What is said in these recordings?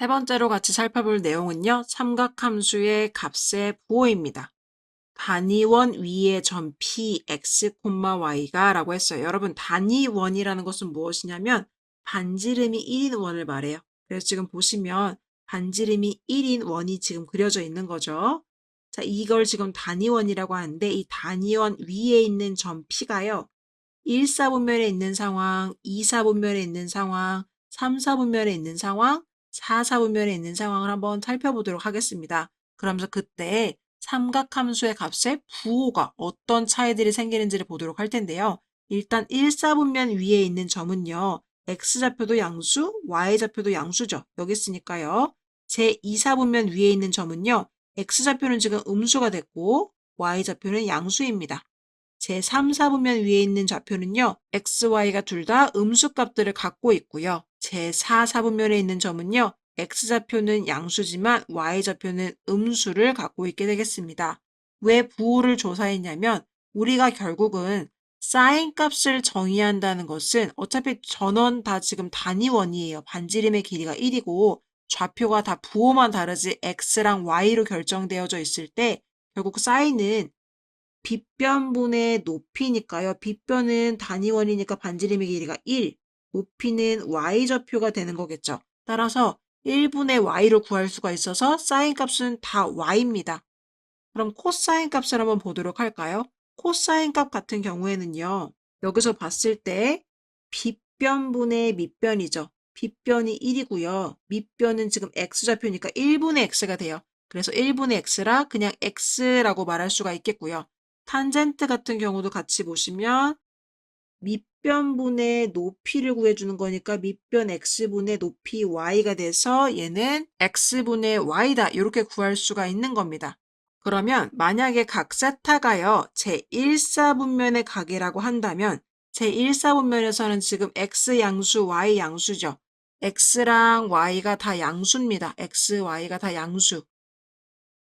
세 번째로 같이 살펴볼 내용은요. 삼각함수의 값의 부호입니다. 단위원 위의 점 p, x, y가 라고 했어요. 여러분 단위원이라는 것은 무엇이냐면 반지름이 1인 원을 말해요. 그래서 지금 보시면 반지름이 1인 원이 지금 그려져 있는 거죠. 자, 이걸 지금 단위원이라고 하는데 이 단위원 위에 있는 점 p가요. 1사분면에 있는 상황, 2사분면에 있는 상황, 3사분면에 있는 상황, 4사분면에 있는 상황을 한번 살펴보도록 하겠습니다. 그러면서 그때 삼각함수의 값의 부호가 어떤 차이들이 생기는지를 보도록 할 텐데요. 일단 1사분면 위에 있는 점은요. x좌표도 양수, y좌표도 양수죠. 여기 있으니까요. 제 2사분면 위에 있는 점은요. x좌표는 지금 음수가 됐고 y좌표는 양수입니다. 제3, 4분면 위에 있는 좌표는요. x, y가 둘 다 음수값들을 갖고 있고요. 제4, 4분면에 있는 점은요. x좌표는 양수지만 y좌표는 음수를 갖고 있게 되겠습니다. 왜 부호를 조사했냐면 우리가 결국은 사인 값을 정의한다는 것은 어차피 전원 다 지금 단위원이에요. 반지름의 길이가 1이고 좌표가 다 부호만 다르지 x랑 y로 결정되어져 있을 때 결국 사인은 빗변분의 높이니까요. 빗변은 단위원이니까 반지름의 길이가 1, 높이는 y좌표가 되는 거겠죠. 따라서 1분의 y로 구할 수가 있어서 사인 값은 다 y입니다. 그럼 코사인 값을 한번 보도록 할까요? 코사인 값 같은 경우에는요. 여기서 봤을 때 빗변분의 밑변이죠. 빗변이 1이고요. 밑변은 지금 x좌표니까 1분의 x가 돼요. 그래서 1분의 x라 그냥 x라고 말할 수가 있겠고요. 탄젠트 같은 경우도 같이 보시면 밑변분의 높이를 구해주는 거니까 밑변 x분의 높이 y가 돼서 얘는 x분의 y다 이렇게 구할 수가 있는 겁니다. 그러면 만약에 각 세타가요. 제1사분면의 각이라고 한다면 제1사분면에서는 지금 x 양수, y 양수죠. x랑 y가 다 양수입니다. x, y가 다 양수.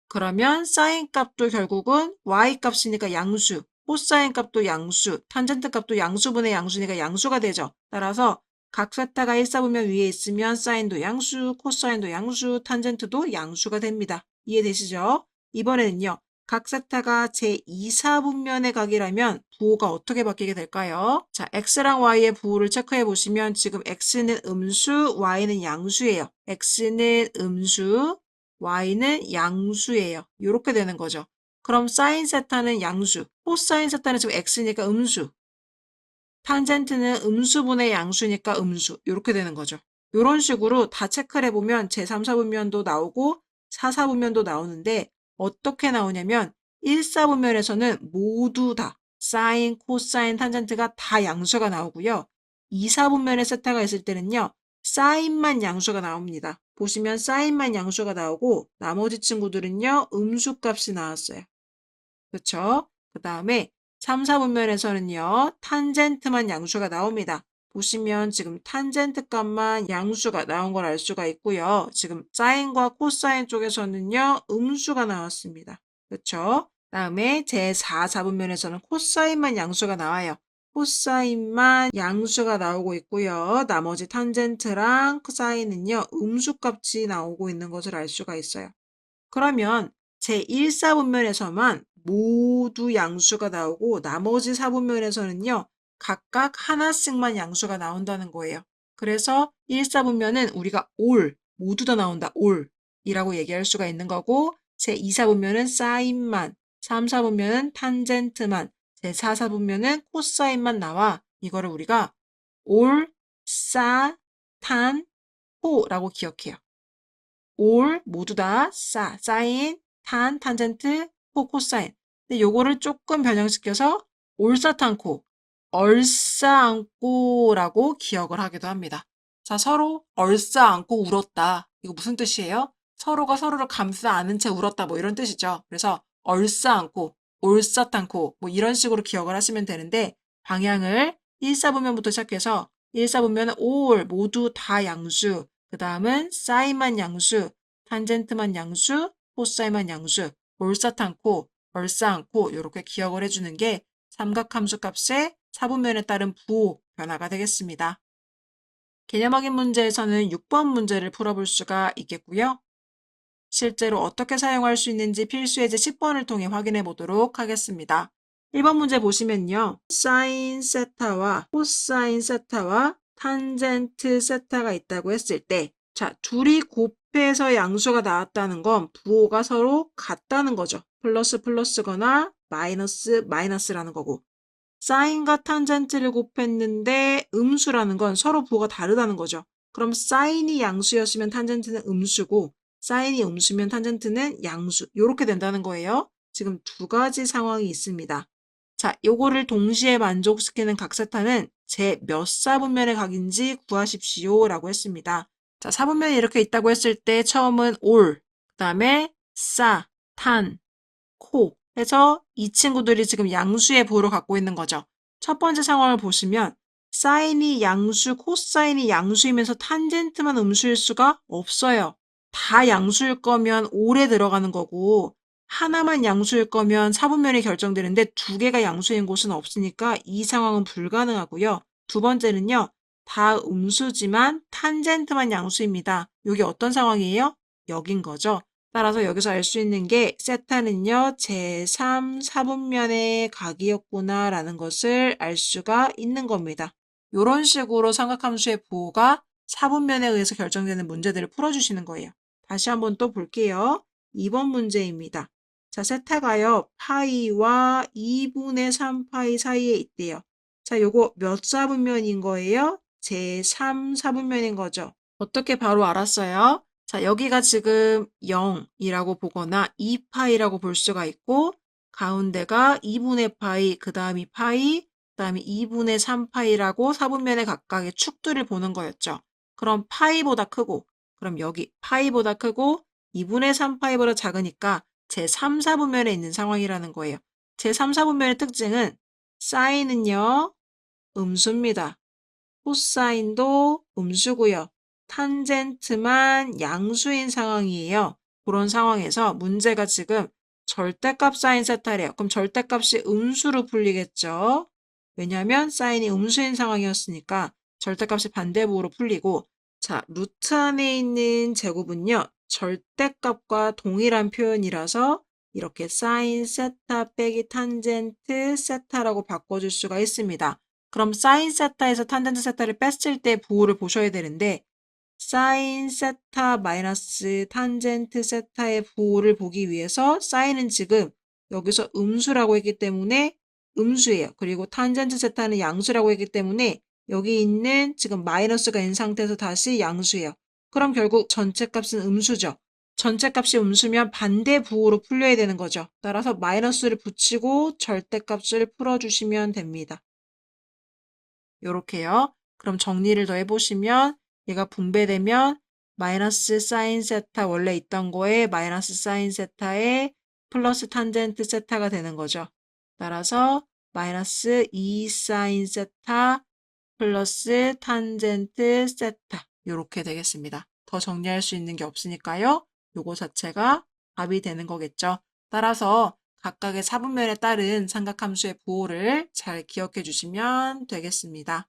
그러면 사인 값도 결국은 y 값이니까 양수, 코사인 값도 양수, 탄젠트 값도 양수분의 양수니까 양수가 되죠. 따라서 각 세타가 1사분면 위에 있으면 사인도 양수, 코사인도 양수, 탄젠트도 양수가 됩니다. 이해되시죠? 이번에는요. 각 세타가 제2사분면의 각이라면 부호가 어떻게 바뀌게 될까요? 자, x랑 y의 부호를 체크해 보시면 지금 x는 음수, y는 양수예요. x는 음수, y는 양수예요. 이렇게 되는 거죠. 그럼 사인 세타는 양수, 코사인 세타는 지금 x니까 음수, 탄젠트는 음수분의 양수니까 음수 이렇게 되는 거죠. 이런 식으로 다 체크를 해보면 제3, 4분면도 나오고 4, 4분면도 나오는데 어떻게 나오냐면 1, 4분면에서는 모두 다 사인, 코사인, 탄젠트가 다 양수가 나오고요. 2, 4분면의 세타가 있을 때는요. 사인만 양수가 나옵니다. 보시면 사인만 양수가 나오고 나머지 친구들은요. 음수값이 나왔어요. 그렇죠? 그 다음에 3, 4분면에서는요. 탄젠트만 양수가 나옵니다. 보시면 지금 탄젠트 값만 양수가 나온 걸 알 수가 있고요. 지금 사인과 코사인 쪽에서는요. 음수가 나왔습니다. 그렇죠? 다음에 제4, 4분면에서는 코사인만 양수가 나와요. 코사인만 양수가 나오고 있고요. 나머지 탄젠트랑 사인은요. 음수값이 나오고 있는 것을 알 수가 있어요. 그러면 제1, 4분면에서만 모두 양수가 나오고 나머지 4분면에서는요. 각각 하나씩만 양수가 나온다는 거예요. 그래서 1, 4분면은 우리가 올, 모두 다 나온다. 올이라고 얘기할 수가 있는 거고 제2, 4분면은 사인만, 3, 4분면은 탄젠트만, 제4, 4분면은 코사인만 나와. 이거를 우리가 올, 사, 탄, 호라고 기억해요. 올 모두 다 사인, 탄젠트, 코사인. 근데 요거를 조금 변형시켜서 올사탄코, 얼싸안고라고 기억을 하기도 합니다. 자, 서로 얼싸안고 울었다. 이거 무슨 뜻이에요? 서로가 서로를 감싸 안은 채 울었다. 뭐 이런 뜻이죠. 그래서 얼싸안고, 올싸탄코 뭐 이런 식으로 기억을 하시면 되는데 방향을 1, 4분면부터 시작해서 1, 4분면은 올 모두 다 양수, 그 다음은 사인만 양수, 탄젠트만 양수, 코사인만 양수, 올사탄코, 얼싸안고 이렇게 기억을 해주는 게 삼각함수 값의 사분면에 따른 부호 변화가 되겠습니다. 개념 확인 문제에서는 6번 문제를 풀어볼 수가 있겠고요. 실제로 어떻게 사용할 수 있는지 필수 예제 10번을 통해 확인해 보도록 하겠습니다. 1번 문제 보시면요. 사인 세타와 코사인 세타와 탄젠트 세타가 있다고 했을 때, 자, 둘이 곱해서 양수가 나왔다는 건 부호가 서로 같다는 거죠. 플러스 플러스거나 마이너스 마이너스라는 거고, 사인과 탄젠트를 곱했는데 음수라는 건 서로 부호가 다르다는 거죠. 그럼 사인이 양수였으면 탄젠트는 음수고, 사인이 음수면 탄젠트는 양수. 이렇게 된다는 거예요. 지금 두 가지 상황이 있습니다. 자, 요거를 동시에 만족시키는 각세타는 제 몇 사분면의 각인지 구하십시오 라고 했습니다. 자, 사분면이 이렇게 있다고 했을 때 처음은 올, 그 다음에 싸, 탄, 코 해서 이 친구들이 지금 양수의 부호를 갖고 있는 거죠. 첫 번째 상황을 보시면 사인이 양수, 코사인이 양수이면서 탄젠트만 음수일 수가 없어요. 다 양수일 거면 올에 들어가는 거고 하나만 양수일 거면 사분면이 결정되는데 두 개가 양수인 곳은 없으니까 이 상황은 불가능하고요. 두 번째는요. 다 음수지만 탄젠트만 양수입니다. 이게 어떤 상황이에요? 여긴 거죠. 따라서 여기서 알 수 있는 게 세타는요. 제3 사분면의 각이었구나 라는 것을 알 수가 있는 겁니다. 이런 식으로 삼각함수의 부호가 사분면에 의해서 결정되는 문제들을 풀어주시는 거예요. 다시 한번 또 볼게요. 2번 문제입니다. 자, 세타가요. 파이와 2분의 3파이 사이에 있대요. 자, 요거 몇 사분면인 거예요? 제3 사분면인 거죠. 어떻게 바로 알았어요? 자, 여기가 지금 0이라고 보거나 2파이라고 볼 수가 있고 가운데가 2분의 파이, 그 다음이 파이, 그 다음이 2분의 3파이라고 사분면의 각각의 축들을 보는 거였죠. 그럼 파이보다 크고 그럼 여기 파이보다 크고 2분의 3파이보다 작으니까 제3, 4분면에 있는 상황이라는 거예요. 제3, 4분면의 특징은 사인은요. 음수입니다. 코사인도 음수고요. 탄젠트만 양수인 상황이에요. 그런 상황에서 문제가 지금 절대값 사인 세타래요. 그럼 절대값이 음수로 풀리겠죠. 왜냐하면 사인이 음수인 상황이었으니까 절대값이 반대부호로 풀리고 자, 루트 안에 있는 제곱은요. 절대값과 동일한 표현이라서 이렇게 사인 세타 빼기 탄젠트 세타라고 바꿔줄 수가 있습니다. 그럼 사인 세타에서 탄젠트 세타를 뺐을 때 부호를 보셔야 되는데 사인 세타 마이너스 탄젠트 세타의 부호를 보기 위해서 사인은 지금 여기서 음수라고 했기 때문에 음수예요. 그리고 탄젠트 세타는 양수라고 했기 때문에 여기 있는 지금 마이너스가 있는 상태에서 다시 양수예요. 그럼 결국 전체 값은 음수죠. 전체 값이 음수면 반대 부호로 풀려야 되는 거죠. 따라서 마이너스를 붙이고 절대값을 풀어주시면 됩니다. 요렇게요. 그럼 정리를 더 해보시면 얘가 분배되면 마이너스 사인 세타 원래 있던 거에 마이너스 사인 세타에 플러스 탄젠트 세타가 되는 거죠. 따라서 마이너스 2 사인 세타 플러스 탄젠트 세타 요렇게 되겠습니다. 더 정리할 수 있는 게 없으니까요. 요거 자체가 답이 되는 거겠죠. 따라서 각각의 사분면에 따른 삼각함수의 부호를 잘 기억해 주시면 되겠습니다.